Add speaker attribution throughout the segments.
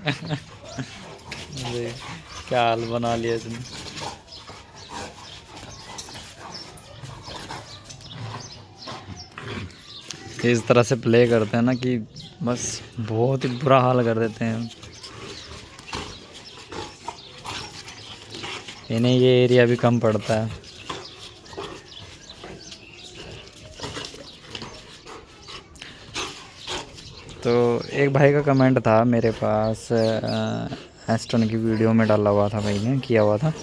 Speaker 1: देख क्या हाल बना लिया इसने। इस तरह से प्ले करते हैं ना कि बस बहुत ही बुरा हाल कर देते हैं। इन्हें ये एरिया भी कम पड़ता है। तो एक भाई का कमेंट था मेरे पास, एस्टन की वीडियो में डाला हुआ था, भाई ने किया हुआ था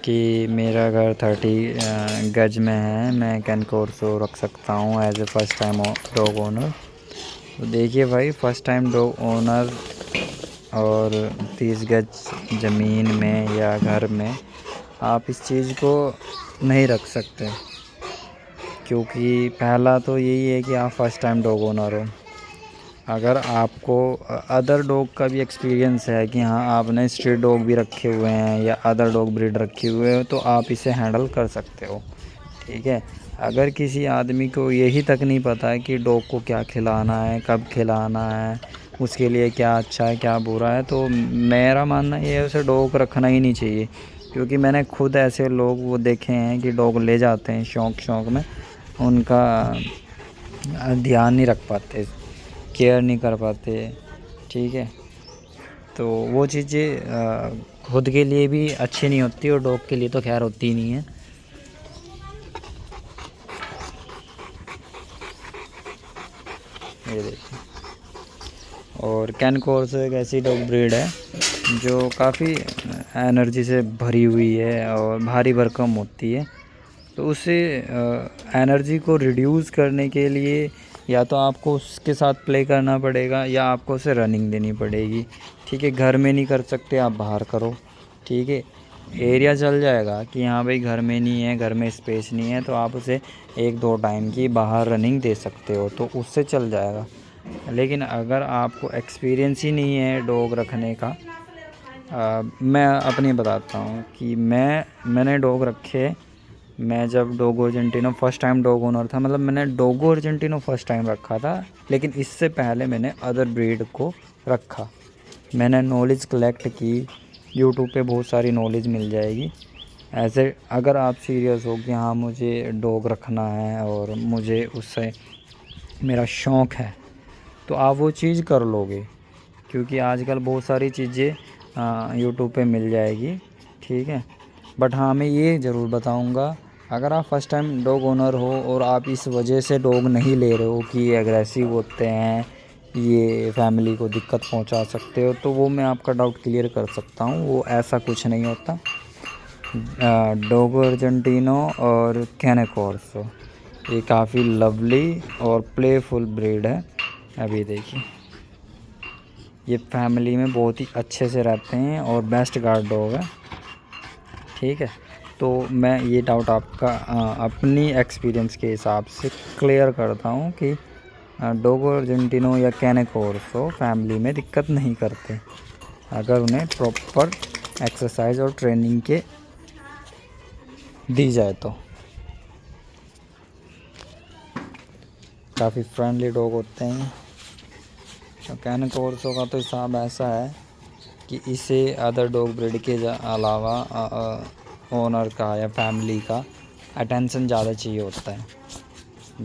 Speaker 1: कि मेरा घर 30 गज में है, मैं कैन कोर्सो रख सकता हूँ as a first time dog owner. तो देखिए भाई, फर्स्ट टाइम डॉग ओनर और 30 गज ज़मीन में या घर में आप इस चीज़ को नहीं रख सकते, क्योंकि पहला तो यही है कि आप फर्स्ट टाइम डॉग ओनर हो। अगर आपको अदर डॉग का भी एक्सपीरियंस है कि हाँ आपने स्ट्रीट डॉग भी रखे हुए हैं या अदर डॉग ब्रीड रखे हुए हो, तो आप इसे हैंडल कर सकते हो, ठीक है। अगर किसी आदमी को यही तक नहीं पता है कि डॉग को क्या खिलाना है, कब खिलाना है, उसके लिए क्या अच्छा है क्या बुरा है, तो मेरा मानना ये है उसे डॉग रखना ही नहीं चाहिए। क्योंकि मैंने खुद ऐसे लोग वो देखे हैं कि डॉग ले जाते हैं शौक़ में, उनका ध्यान नहीं रख पाते, केयर नहीं कर पाते, ठीक है। तो वो चीज़ें खुद के लिए भी अच्छी नहीं होती और डॉग के लिए तो खैर होती ही नहीं है। ये देखिए, और कैन कोर्सो एक ऐसी डॉग ब्रीड है जो काफ़ी एनर्जी से भरी हुई है और भारी भरकम होती है। तो उसे एनर्जी को रिड्यूस करने के लिए या तो आपको उसके साथ प्ले करना पड़ेगा या आपको उसे रनिंग देनी पड़ेगी, ठीक है। घर में नहीं कर सकते, आप बाहर करो, ठीक है। एरिया चल जाएगा कि हाँ भाई घर में नहीं है, घर में स्पेस नहीं है, तो आप उसे 1-2 टाइम की बाहर रनिंग दे सकते हो, तो उससे चल जाएगा। लेकिन अगर आपको एक्सपीरियंस ही नहीं है डॉग रखने का, मैं अपनी बताता हूँ कि मैंने डॉग रखे। मैं जब Dogo Argentino first time dog owner था, मतलब मैंने डोगो अर्जेंटिनो फर्स्ट टाइम रखा था, लेकिन इससे पहले मैंने अदर ब्रीड को रखा। मैंने नॉलेज कलेक्ट की, यूट्यूब पे बहुत सारी नॉलेज मिल जाएगी। ऐसे अगर आप सीरियस हो कि हाँ मुझे डॉग रखना है और मुझे उससे मेरा शौक़ है, तो आप वो चीज़ कर लोगे, क्योंकि आजकल बहुत सारी चीज़ें यूट्यूब पे मिल जाएगी, ठीक है। बट हाँ, मैं ये ज़रूर बताऊँगा, अगर आप फर्स्ट टाइम डॉग ओनर हो और आप इस वजह से डॉग नहीं ले रहे हो कि ये एग्रेसिव होते हैं, ये फैमिली को दिक्कत पहुंचा सकते हो, तो वो मैं आपका डाउट क्लियर कर सकता हूँ, वो ऐसा कुछ नहीं होता। डोगो अर्जेंटिनो और कैन कोर्सो ये काफ़ी लवली और प्लेफुल ब्रीड है। अभी देखिए, ये फैमिली में बहुत ही अच्छे से रहते हैं और बेस्ट गार्ड डॉग है, ठीक है। तो मैं ये डाउट आपका अपनी एक्सपीरियंस के हिसाब से क्लियर करता हूँ कि डोगो अर्जेंटिनो या कैन कोर्सो फैमिली में दिक्कत नहीं करते, अगर उन्हें प्रॉपर एक्सरसाइज और ट्रेनिंग के दी जाए तो। काफ़ी फ्रेंडली डॉग होते हैं। तो कैन कोर्सो का तो हिसाब ऐसा है कि इसे अदर डॉग ब्रीड के अलावा ओनर का या फैमिली का अटेंशन ज़्यादा चाहिए होता है।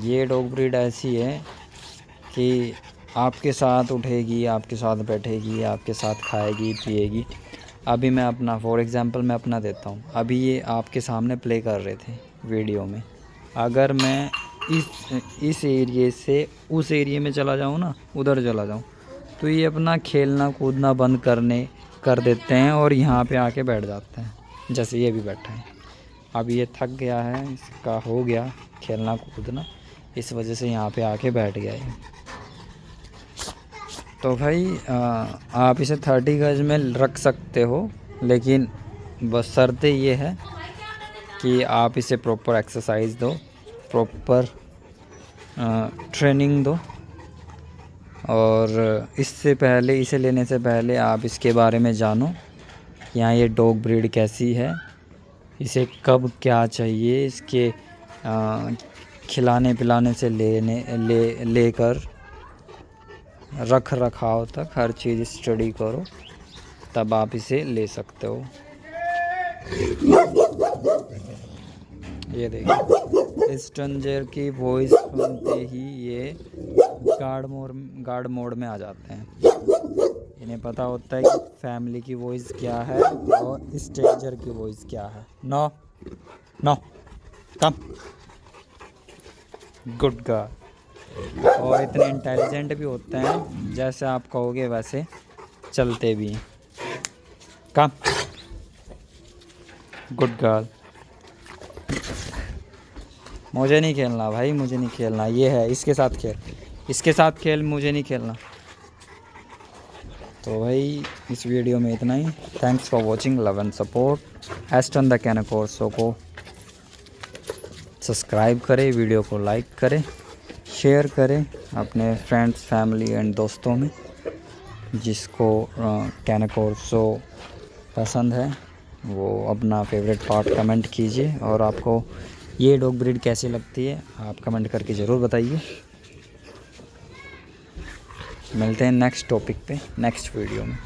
Speaker 1: ये डॉग ब्रीड ऐसी है कि आपके साथ उठेगी, आपके साथ बैठेगी, आपके साथ खाएगी पिएगी। अभी मैं अपना फॉर एग्ज़ाम्पल मैं अपना देता हूँ, अभी ये आपके सामने प्ले कर रहे थे वीडियो में। अगर मैं इस एरिए से उस एरिए में चला जाऊँ ना, उधर चला जाऊँ, तो ये अपना खेलना कूदना बंद कर देते हैं और यहाँ पे आके बैठ जाते हैं। जैसे ये भी बैठा है, अब ये थक गया है, इसका हो गया खेलना कूदना, इस वजह से यहाँ पे आके बैठ गया है। तो भाई आप इसे 30 गज में रख सकते हो, लेकिन बस शर्त ये है कि आप इसे प्रॉपर एक्सरसाइज दो, प्रॉपर ट्रेनिंग दो, और इससे पहले इसे लेने से पहले आप इसके बारे में जानो, यहाँ ये डॉग ब्रीड कैसी है, इसे कब क्या चाहिए, इसके खिलाने पिलाने से लेकर रख रखाव तक हर चीज़ स्टडी करो, तब आप इसे ले सकते हो। ये देखिए, स्ट्रेंजर की वॉइस सुनते ही ये गार्ड मोड में आ जाते हैं। इन्हें पता होता है कि फैमिली की वॉइस क्या है और स्ट्रेंजर की वॉइस क्या है। नो नो कम, गुड गर्ल। और इतने इंटेलिजेंट भी होते हैं, जैसे आप कहोगे वैसे चलते भी हैं। कम, गुड गर्ल। मुझे नहीं खेलना भाई, मुझे नहीं खेलना। ये है, इसके साथ खेल, इसके साथ खेल, मुझे नहीं खेलना। तो भाई इस वीडियो में इतना ही। Thanks for watching, love and support. Aston the Cane Corso को सब्सक्राइब करें, वीडियो को लाइक करें, शेयर करें अपने फ्रेंड्स, फैमिली एंड दोस्तों में। जिसको कैन कोर्सो पसंद है वो अपना फेवरेट पार्ट कमेंट कीजिए। और आपको ये डॉग ब्रीड कैसी लगती है आप कमेंट करके ज़रूर बताइए। मिलते हैं नेक्स्ट टॉपिक पे, नेक्स्ट वीडियो में।